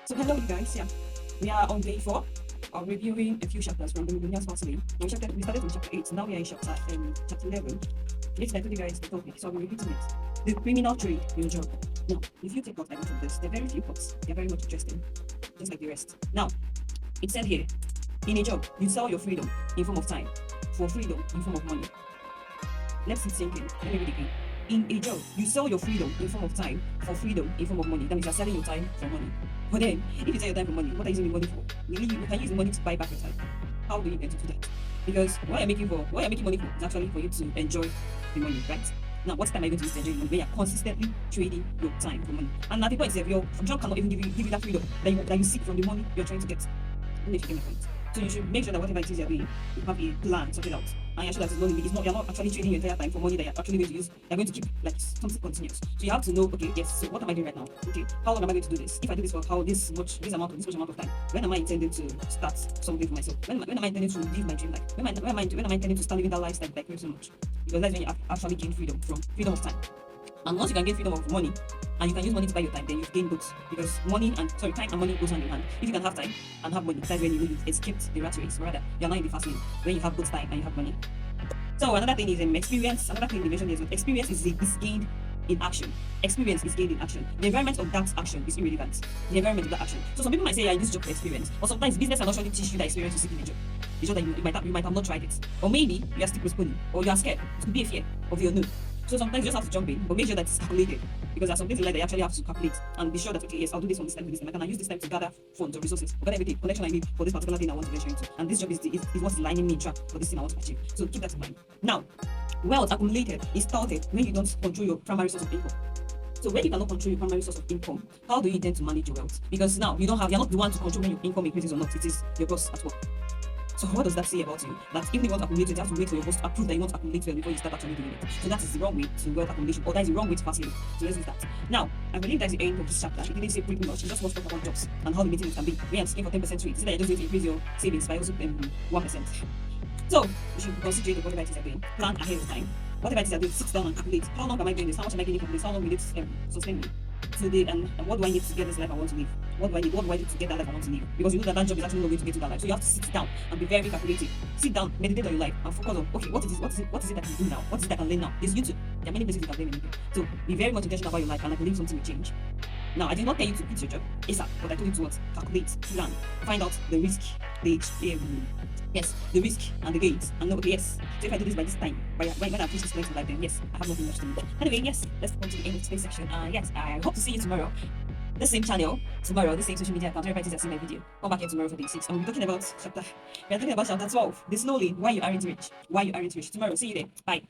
So hello you guys, yeah. We are on day 4 of reviewing a few chapters from the Millionaire's Fastlane. We started from chapter 8, now we are in chapter 11. Yes, I told you guys the topic, so I'll be repeating it. The criminal trade, your job. Now, if you take what I got from this, there are very few parts. They're very much interesting, just like the rest. Now, it said here, in a job, you sell your freedom in form of time, for freedom in form of money. Let's sit sinking. Let me read it again. In a job, you sell your freedom in form of time for freedom in form of money. That means you're selling your time for money. But then, if you sell your time for money, what are you using the money for? Really, you can use the money to buy back your time. How do you get to do that? Because what you're making money for is actually for you to enjoy the money, right? Now, what time are you going to use to enjoy the money? When you're consistently trading your time for money. And now, people say your job cannot even give you that freedom that you seek from the money you're trying to get. I don't know if you get my point. So you should make sure that whatever it is you're doing, you have a plan, sort it out. And you're sure that you're not actually trading your entire time for money that you're actually going to use. You're going to keep like something continuous. So you have to know, okay, yes, so what am I doing right now? Okay, how long am I going to do this? If I do this for this much amount of time, when am I intending to start something for myself? When am I intending to live my dream life? When am I intending to start living that lifestyle that I crave so much? Because that's when you actually gain freedom of time. And once you can gain freedom of money, and you can use money to buy your time, then you've gained both. Because time and money goes hand in hand. If you can have time and have money, that's when you know you've escaped the rat race. Rather, you're not in the fast lane when you have both time and you have money. So another thing is experience. Another thing they mentioned is experience is gained in action. Experience is gained in action. The environment of that action is irrelevant. The environment of that action. So some people might say, yeah, in this job for experience. Or sometimes business can actually teach you that experience to seek in a job. It's just that you might have not tried it. Or maybe you are still postponing. Or you are scared. It could be a fear of your no. So sometimes you just have to jump in, but make sure that it's calculated. Because there are some things in life that you actually have to calculate and be sure that, okay, yes, I'll do this from this time to this time. I can use this time to gather funds or resources, gather everything, connection I need for this particular thing I want to venture into. And this job is what's lining me in track for this thing I want to achieve. So keep that in mind. Now, wealth accumulated is started when you don't control your primary source of income. So when you cannot control your primary source of income, how do you intend to manage your wealth? Because now you're not the one to control when your income increases or not. It is your boss at work. So what does that say about you? That even if you want to accumulate, you have to wait for your boss to approve that you want to accumulate well before you start actually doing it. So that is the wrong way to wealth accumulation, or that is the wrong way to pass it. So let's use that. Now, I believe that's the end of this chapter. It didn't say pretty much. It just wants to talk about jobs and how limiting it can be. We are asking for 10% rate. See that you're just going to increase your savings by also 1%. So you should consider whatever it is you're doing. Plan ahead of time. Whatever it is you're doing, sit down and calculate. How long am I doing this? How much am I getting from this? How long will it sustain me? Today, and what do I need to get this life I want to live? What do I do to get that life I want to live? Because you know that job is actually not going to get you that life. So you have to sit down and be very calculative. Sit down, meditate on your life, and focus on, okay, what is it that I can do now? What is it that I can learn now? There's YouTube. There are many places you can learn anything. So be very much intentional about your life, and I believe something will change. Now, I did not tell you to quit your job ASAP, but I told you to what? Calculate, plan, find out the risk, the risk and the gains, and know, okay, yes. So if I do this by this time, when I finish this point in life, then yes, I have nothing much to do. Anyway, yes, let's go to the end of today's section. Yes, I hope to see you tomorrow. The same channel tomorrow, the same social media account. Everybody has seen my video. Come back here tomorrow for day 6. And we'll be talking about chapter 12, the snow lane, why you aren't rich. Tomorrow, see you there. Bye.